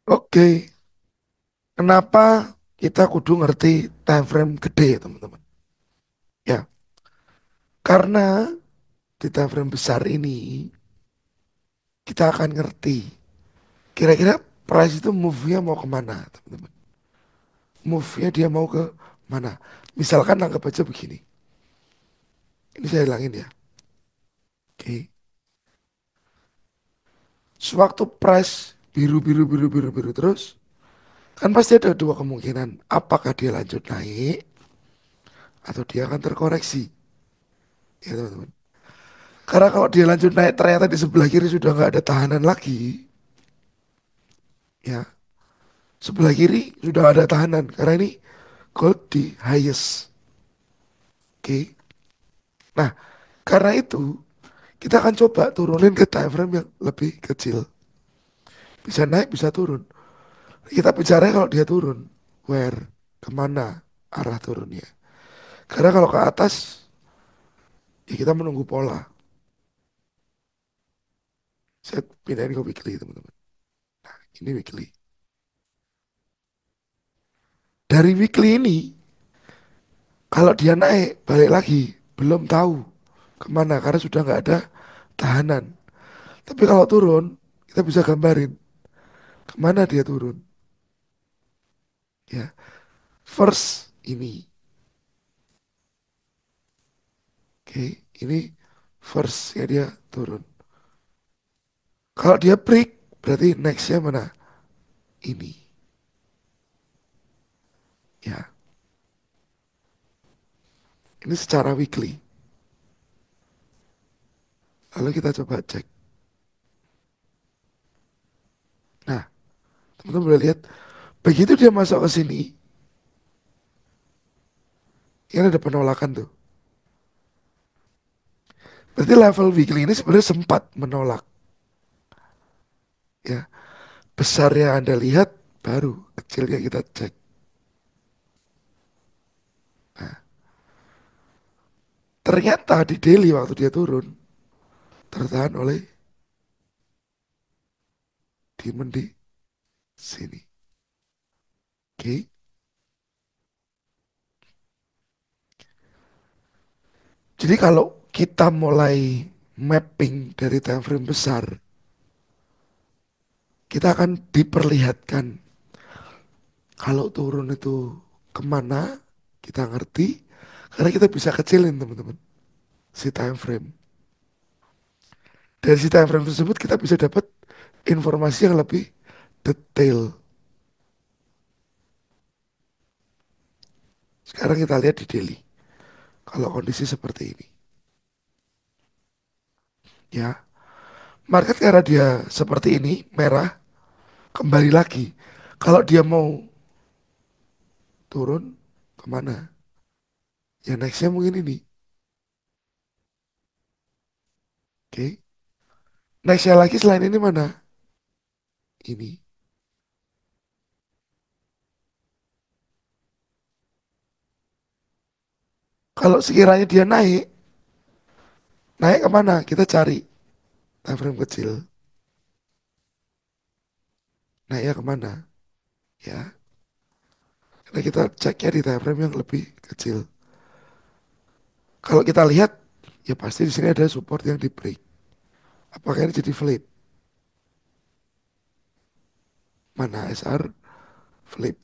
Oke, kenapa kita kudu ngerti time frame gede, teman-teman? Ya, karena di time frame besar ini kita akan ngerti kira-kira price itu move-nya mau kemana, teman-teman. Move-nya dia mau ke mana? Misalkan anggap aja begini. Ini saya hilangin ya. Oke. Sewaktu price biru biru biru biru biru terus, kan pasti ada dua kemungkinan. Apakah dia lanjut naik atau dia akan terkoreksi, ya teman-teman. Karena kalau dia lanjut naik ternyata di sebelah kiri sudah nggak ada tahanan lagi, ya sebelah kiri sudah nggak ada tahanan karena ini gold di highest. Oke. Nah, karena itu kita akan coba turunin ke time frame yang lebih kecil. Bisa naik, bisa turun. Kita bicara kalau dia turun, where, kemana arah turunnya. Karena kalau ke atas, ya kita menunggu pola. Saya pindahin ke weekly, teman-teman. Ini weekly. Dari weekly ini, kalau dia naik, balik lagi, belum tahu kemana, karena sudah nggak ada tahanan. Tapi kalau turun, kita bisa gambarin kemana dia turun. Ya, first ini, oke, ini first ya dia turun. Kalau dia break, berarti nextnya mana? Ini, ya. Ini secara weekly. Lalu kita coba cek. Nah, teman-teman boleh lihat, begitu dia masuk ke sini, ini ada penolakan tuh. Berarti level weekly ini sebenarnya sempat menolak. Ya, besarnya Anda lihat, baru kecilnya kita cek. Nah, ternyata di daily waktu dia turun, tertahan oleh demon di sini. Oke. Jadi kalau kita mulai mapping dari time frame besar, kita akan diperlihatkan kalau turun itu kemana, kita ngerti, karena kita bisa kecilin teman-teman si time frame. Dari si time frame tersebut kita bisa dapat informasi yang lebih detail. Sekarang kita lihat di daily. Kalau kondisi seperti ini, ya, market karena dia seperti ini, merah, kembali lagi. Kalau dia mau turun, kemana? Ya nextnya mungkin ini. Oke. Nextnya lagi selain ini mana? Ini. Kalau sekiranya dia naik, naik kemana? Kita cari time frame kecil. Naiknya kemana? Ya, karena kita ceknya di time frame yang lebih kecil. Kalau kita lihat, ya pasti di sini ada support yang di break. Apakah ini jadi flip? Mana SR? Flip.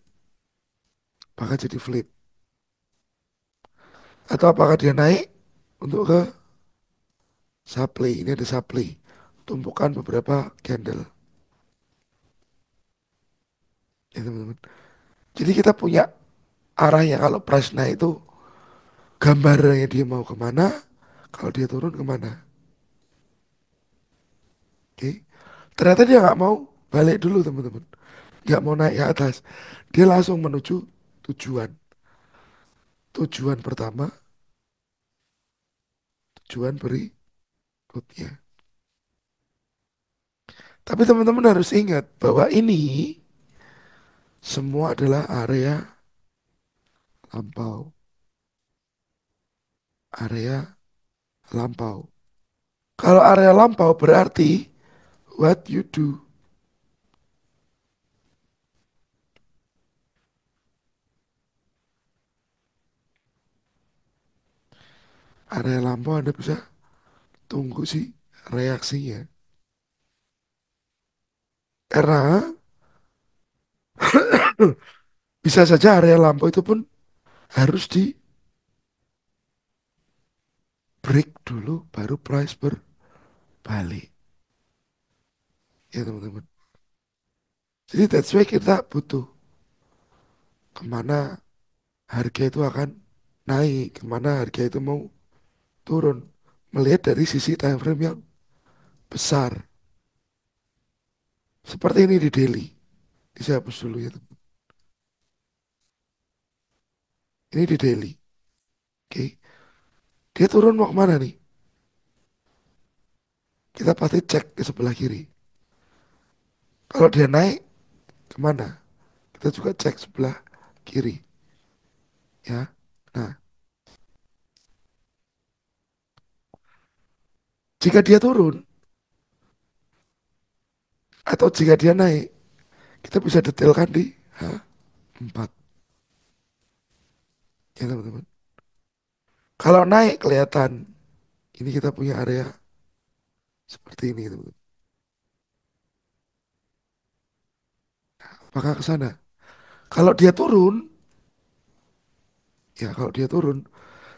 Apakah jadi flip? Atau apakah dia naik untuk ke supply? Ini ada supply. Tumpukan beberapa candle. Ya teman-teman. Jadi kita punya arahnya. Kalau price naik itu gambarnya dia mau kemana. Kalau dia turun kemana. Oke. Ternyata dia nggak mau balik dulu teman-teman. Nggak mau naik ke atas. Dia langsung menuju tujuan. Tujuan pertama, tujuan berikutnya. Tapi teman-teman harus ingat bahwa ini semua adalah area lampau. Area lampau. Kalau area lampau berarti what you do. area lampu Anda bisa tunggu sih reaksinya. Karena bisa saja area lampu itu pun harus di break dulu baru price berbalik. Ya teman-teman. Jadi that's why kita butuh kemana harga itu akan naik, kemana harga itu mau turun. Melihat dari sisi time frame yang besar. Seperti ini di daily. Ini saya hapus dulu ya teman. Ini di daily. Oke. Dia turun mau kemana nih? Kita pasti cek ke sebelah kiri. Kalau dia naik kemana? Kita juga cek sebelah kiri. Ya. Nah, jika dia turun atau jika dia naik, kita bisa detailkan di H4. Ya teman-teman. Kalau naik kelihatan. Ini kita punya area seperti ini teman-teman. Apakah ke sana? Kalau dia turun, ya kalau dia turun,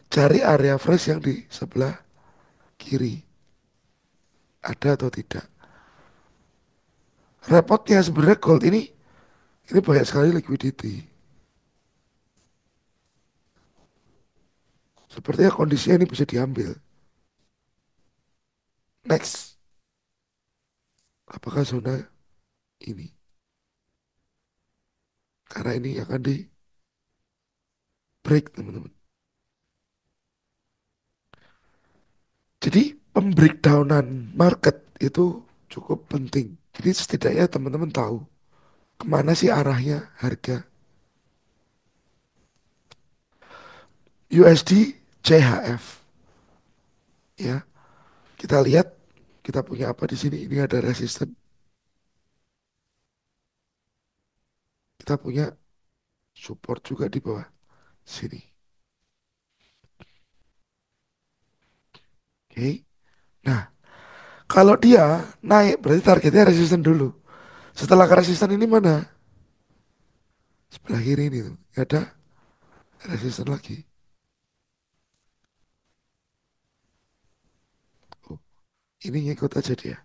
cari area fresh yang di sebelah kiri. Ada atau tidak? Repotnya sebenarnya gold ini banyak sekali liquidity. Sepertinya kondisinya ini bisa diambil. Next, apakah zona ini? Karena ini akan di break teman-teman. Jadi pembreakdownan market itu cukup penting. Jadi setidaknya teman-teman tahu kemana sih arahnya harga USD CHF. Ya, kita lihat kita punya apa di sini. Ini ada resisten. Kita punya support juga di bawah sini. Oke. Nah, kalau dia naik berarti targetnya resisten dulu. Setelah ke resisten ini mana? Sebelah kiri ini tuh. Ada resisten lagi. Oh, ini ngikut aja dia.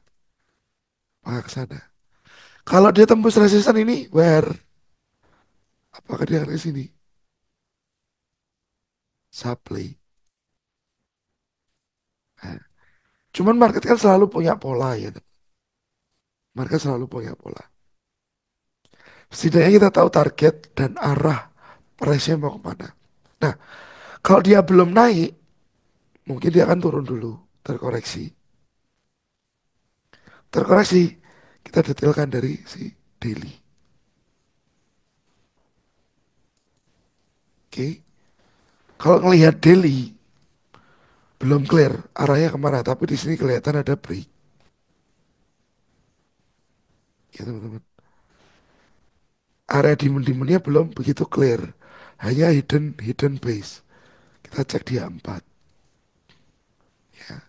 Maka ke sana. Kalau dia tembus resisten ini, where? Apakah dia akan ke sini? Supply. Nah, cuman market kan selalu punya pola ya. Market selalu punya pola. Setidaknya kita tahu target dan arah price-nya mau kemana. Nah, kalau dia belum naik, mungkin dia akan turun dulu, terkoreksi. Terkoreksi, kita detailkan dari si daily. Oke, kalau ngelihat daily, belum clear arahnya kemana, tapi di sini kelihatan ada break. Ya teman-teman, area demand-demandnya belum begitu clear, hanya hidden hidden base. Kita cek di A4. Ya,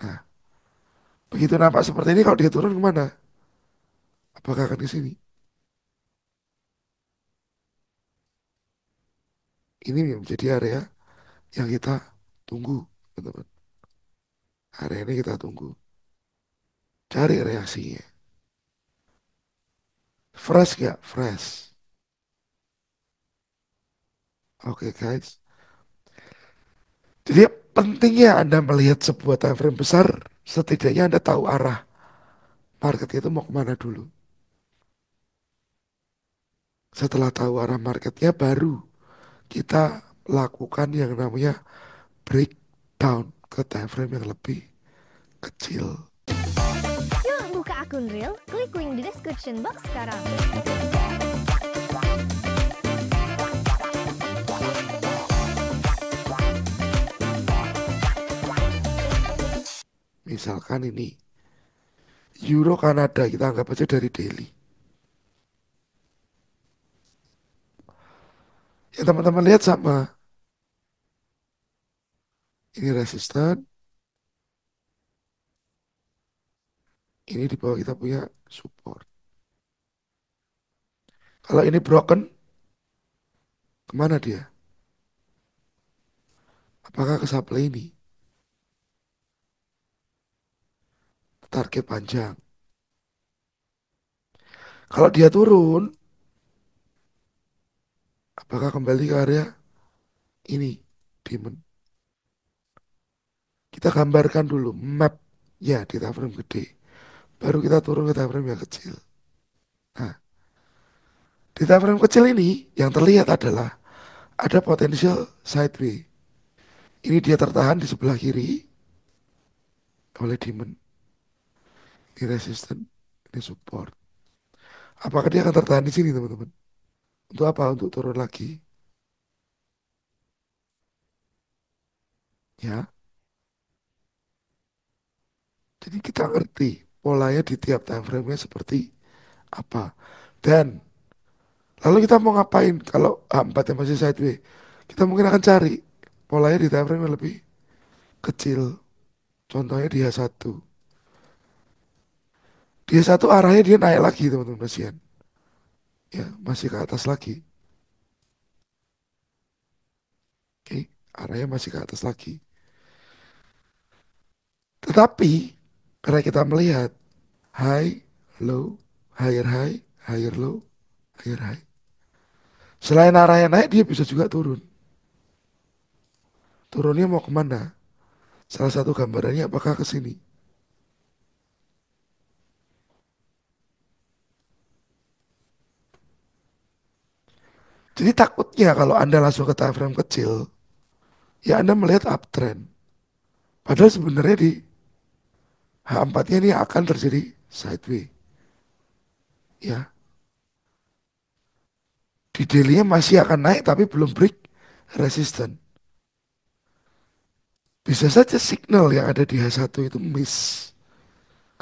nah begitu nampak seperti ini, kalau dia turun kemana? Apakah akan ke sini? Ini yang menjadi area yang kita tunggu, teman-teman. Area ini kita tunggu, cari reaksinya. Fresh gak? Fresh. Oke guys. Jadi pentingnya Anda melihat sebuah time frame besar, setidaknya Anda tahu arah market itu mau kemana dulu. Setelah tahu arah marketnya, baru kita lakukan yang namanya breakdown ke time frame yang lebih kecil. Yuk buka akun Real, klik link di description box sekarang. Misalkan ini Euro Kanada, kita anggap aja dari daily. Ya teman-teman lihat sama. Ini resisten, ini di bawah kita punya support. Kalau ini broken, kemana dia? Apakah ke supply ini? Target panjang. Kalau dia turun, apakah kembali ke area ini? Demon. Kita gambarkan dulu map ya di time frame gede. Baru kita turun ke time frame yang kecil. Nah, di time frame kecil ini yang terlihat adalah ada potensial sideway. Ini dia tertahan di sebelah kiri oleh demon. Ini resisten, ini support. Apakah dia akan tertahan di sini, teman-teman? Untuk apa? Untuk turun lagi. Ya, jadi kita ngerti polanya di tiap time frame-nya seperti apa. Dan lalu kita mau ngapain kalau A4 yang masih sideways? Kita mungkin akan cari polanya di time frame yang lebih kecil. Contohnya dia satu. Dia satu arahnya dia naik lagi, teman-teman kasihan. Ya, masih ke atas lagi. Oke, arahnya masih ke atas lagi. Tetapi karena kita melihat high, low, higher low, higher high. Selain arahnya naik, dia bisa juga turun. Turunnya mau kemana? Salah satu gambarannya apakah ke sini? Jadi takutnya kalau Anda langsung ke time frame kecil, ya Anda melihat uptrend. Padahal sebenarnya di H4-nya ini akan terjadi sideway. Ya, di daily-nya masih akan naik tapi belum break resistance. Bisa saja signal yang ada di H1 itu miss.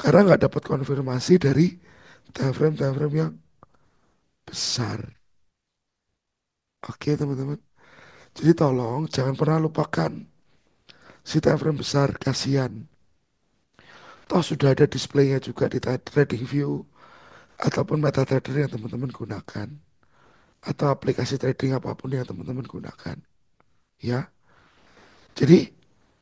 Karena nggak dapat konfirmasi dari time frame yang besar. Oke teman-teman. Jadi tolong jangan pernah lupakan si time frame besar, kasihan. Toh sudah ada displaynya juga di trading view ataupun MetaTrader yang teman-teman gunakan atau aplikasi trading apapun yang teman-teman gunakan. Ya, jadi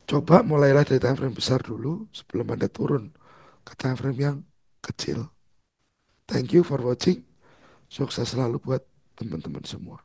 coba mulailah dari time frame besar dulu sebelum Anda turun ke time frame yang kecil. Thank you for watching. Sukses selalu buat teman-teman semua.